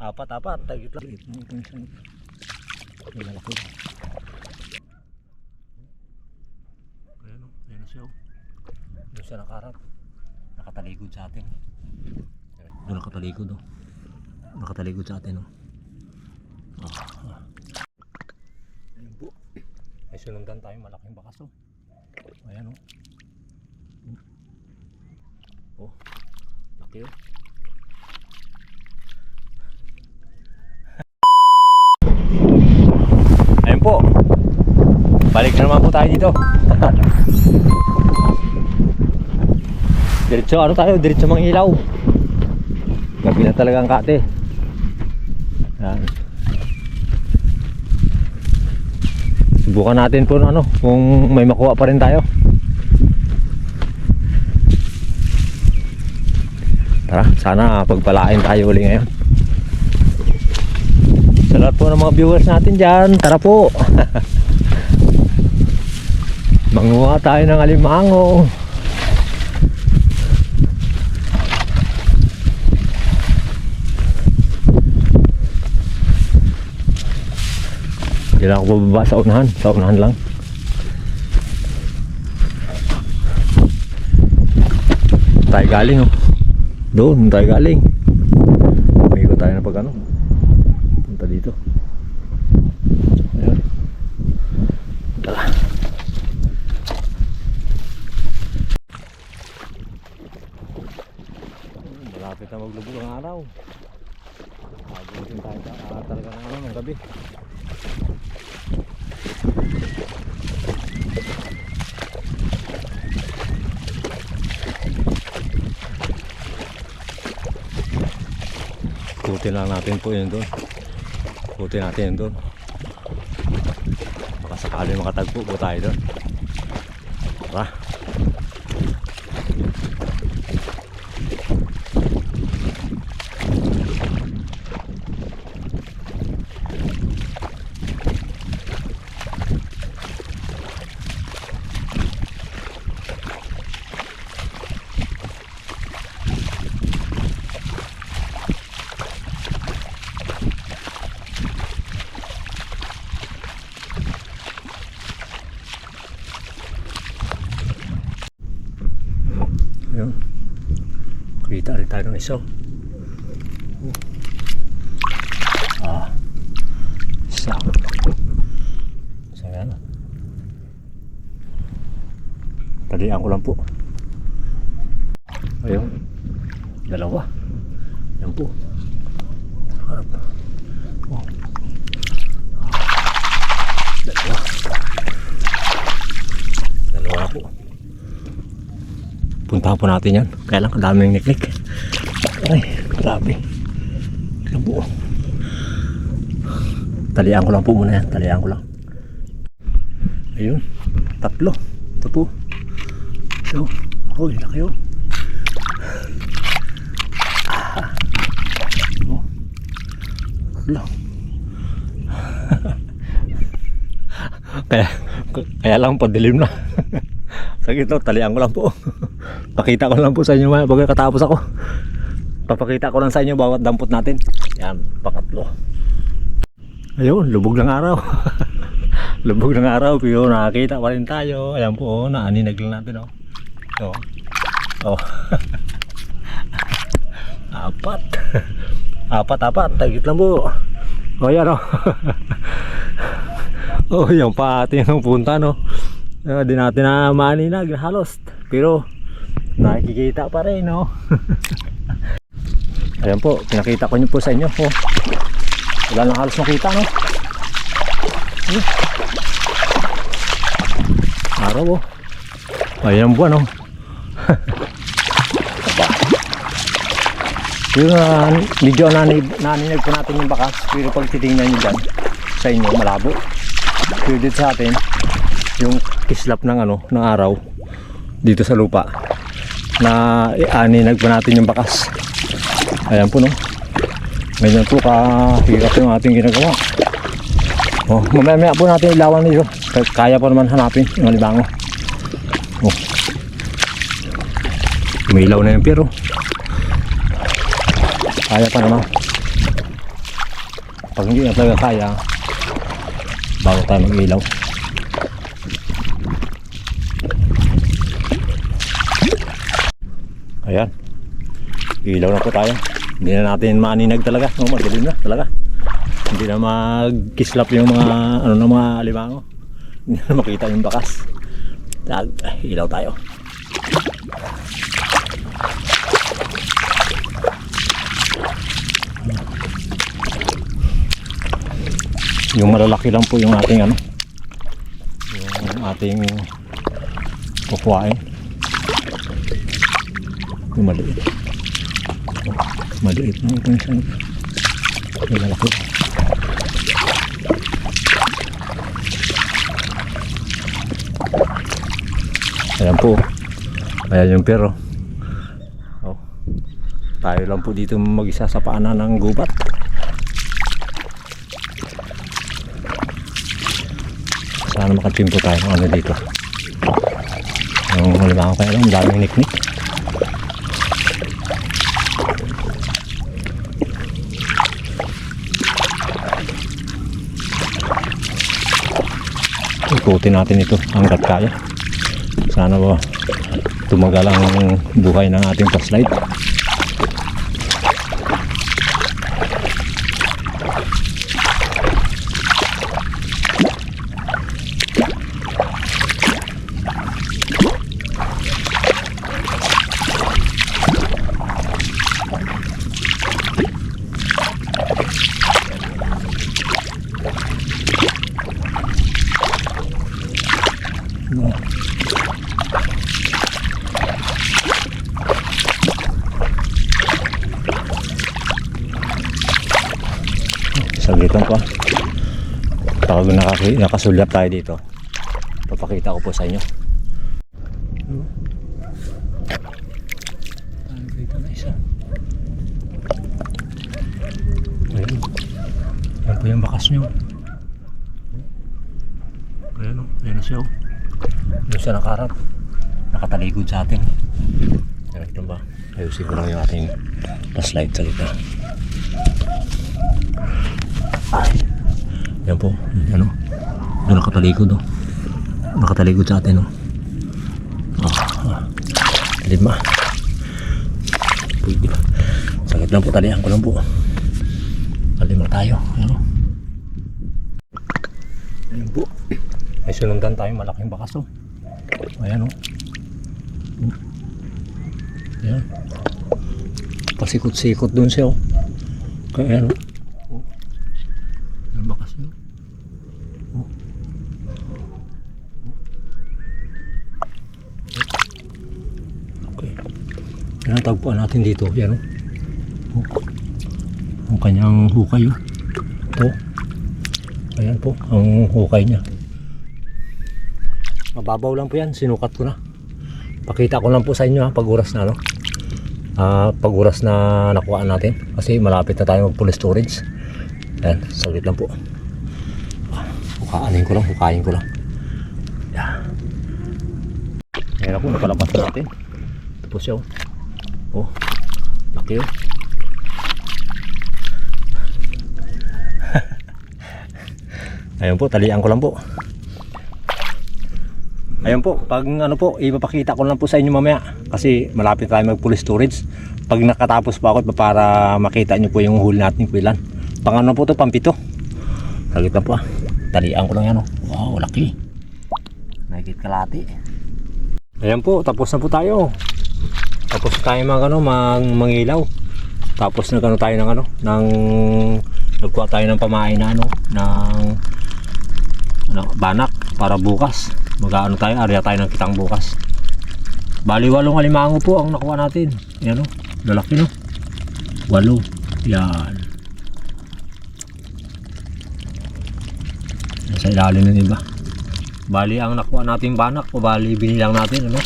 Apat, tagit lang. Malaki. Ayan o, ayan na siya o. Doon siya nakaharap. Nakataligod sa atin. Doon nakataligod o. Nakataligod sa atin o. Ayan po. May sunundan tayo, malaking bakas o. Ayan o. Oh, laki o. Ayun po. Balik na naman po tayo dito. Diretso ano tayo, diretso Mangilaw. Gabi na talaga ang kate. Yan. Subukan natin po ano, kung may makuha pa rin tayo. Tara, sana pagpalain tayo uli ngayon. Sa lahat po ng mga viewers natin dyan, tara po. Manguha tayo ng alimango. Hindi na ako bababa sa unahan lang. Tayo galing oh. Doon tayo galing. May ko tayo na pag ano. Punta dito. Ayan. Tara. Malapit na maglubog ang araw. Abutin tayo talaga ng ano ng gabi. Ikutin lang natin po yun doon. Ikutin natin yun doon. Baka sakali makatagpo po tayo doon. Tara. Ayun. Kita rin tayo ng isa. Isa. So yan. Talian ko lang po. Ayun. Dalawa. Yan po. Harap. Oh. Dalawa. Dalawa na po. Puntahan po natin yan. Kaya lang kadaming niklik. Ay, grabe. Tignan po. Talian ko lang po muna yan. Talian ko lang. Ayun. Tatlo. Ito po. Ito. Oh, laki oh. Oh. Tatlo. Kaya lang padilim na. Sige to, talian ko lang po. Pakita ko lang po sa inyo pagkatapos ako. Papakita ko lang sa inyo bawat dampot natin. Yan, pangatlo. Ayun, lubog ng araw. Lubog ng araw, pero nakakita pa rin tayo. Ayan po, naaninag lang natin oh. Oh. Apat. Apat, tagit lang po. Oh, yan oh. Oh, yung pa ating punta no. Di natin na maaninag halos, pero nakikita pa rin no. Ayan po, pinakita ko nyo po sa inyo oh. Wala nang halos makita no. Araw oh. Ayan buwan oh. Yung medyo naninag po natin yung bakas, pero pag titingnan nyo dyan sa inyo malabo. Pero dito sa atin yung kislap ng ano ng araw dito sa lupa na ianinag pa natin yung bakas. Ayan po no. Ngayon po kahirap yung ating ginagawa. Oh, mamaya po natin ilawan nito. Kaya pa naman hanapin yung alimango. Oh. Umilaw na yung pero. Kaya pa naman. Pag hindi na talaga kaya, bago tayo mag-ilaw. Ayan, ilaw na po tayo. Hindi na natin maaninag talaga, no, madilim na talaga. Hindi na magkislap yung mga ano na mga alimango. Hindi na makita yung bakas. Ilaw tayo. Yung malalaki lang po yung ating ano, yung ating kukuhain. Yung maliit. Maliit na ito yung malalaki. Ayan po. Ayan yung pero. Oh. Tayo lang po dito mag-isa sa paanan ng gubat. Sana makatimpo tayo ng ano dito. Yung malimang kaya lang, daming niknik. Ikutin natin ito hanggat kaya. Sana ba tumagal ang buhay ng ating flashlight. Saglitan po. Pag nakasulyap tayo dito, papakita ko po sa inyo. Dito na isa. Ayan. Ayan po yung bakas nyo. Ayan o. Ayan na siya o. Doon siya nakaharap. Nakataligod sa atin. Ayan ito ba? Ayusin ko lang yung ating flashlight sa gitna. Ay, yan po, ano, doon nakataligod o. Nakataligod sa atin o. Lima. Pwede ba? Sakit lang po, talihan ko lang po. Kalima tayo, ano. Ayan po. May sunundan tayo, malaking bakas o. Ayan o. Ayan. Pasikot-sikot dun siya o. Kaya ano. Bakas nyo. Okay. Yan ang tagpuan natin dito. Yan o. Ang kanyang hukay o. Ito. Ayan po. Ang hukay niya. Mababaw lang po yan. Sinukat ko na. Pakita ko lang po sa inyo ha. Pag oras na ano. Pag oras na nakuhaan natin. Kasi malapit na tayo mag full storage. Ayan, saglit lang po. Hukayin ko lang. Yan. Ayan ako, napalabas na natin. Tapos siya, oh. Laki oh. Ayan po, talian ko lang po. Ayan po, pag ano po, ipapakita ko lang po sa inyo mamaya. Kasi malapit tayo mag full storage. Pag nakatapos pa ako, para makita nyo po yung huli natin kung ilan. Pang ano po to, pampito. Saglit lang po ah. Talian ko lang yan oh. Wow, laki. Nakikit kalati. Ayan po, tapos na po tayo. Tapos tayo mangilaw. Tapos nagano tayo ng ano, nagkuha tayo ng pamain na ano, ng banak para bukas. Mag-ano tayo, area tayo ng kitang bukas. Bali 8 alimango po ang nakuha natin. Ayan oh, lalaki no. 8. Yan. Sa ilalim ng iba. Bali ang nakuha natin banak o bali binilang natin ano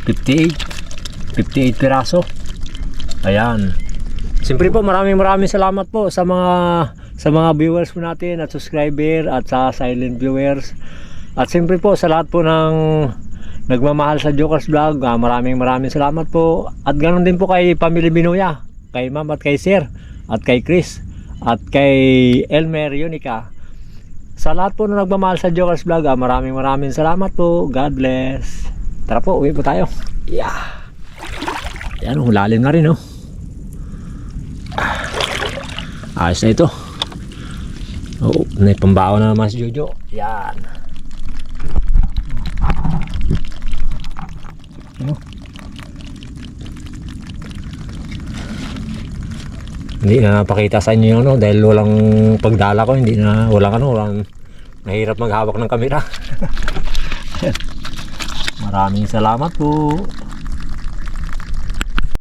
58 piraso. Ayan. Siyempre po maraming salamat po sa mga viewers po natin at subscriber at sa silent viewers. At siyempre po sa lahat po ng nagmamahal sa Jokers Vlog, maraming salamat po. At ganoon din po kay Pamilya Binoya, kay Ma'am at kay Sir at kay Chris. At kay Elmer Yunica. Sa lahat po na nagmamahal sa Jokers Vlog, maraming salamat po. God bless. Tara po, uwi po tayo. Yeah. Yan, lalim na rin, oh. Ayos na ito. Oh, may pambaon na naman si Jojo. Yan. Ano? Hindi na napakita sa inyo yung ano dahil walang pagdala ko, walang mahirap maghawak ng kamera. Maraming salamat po.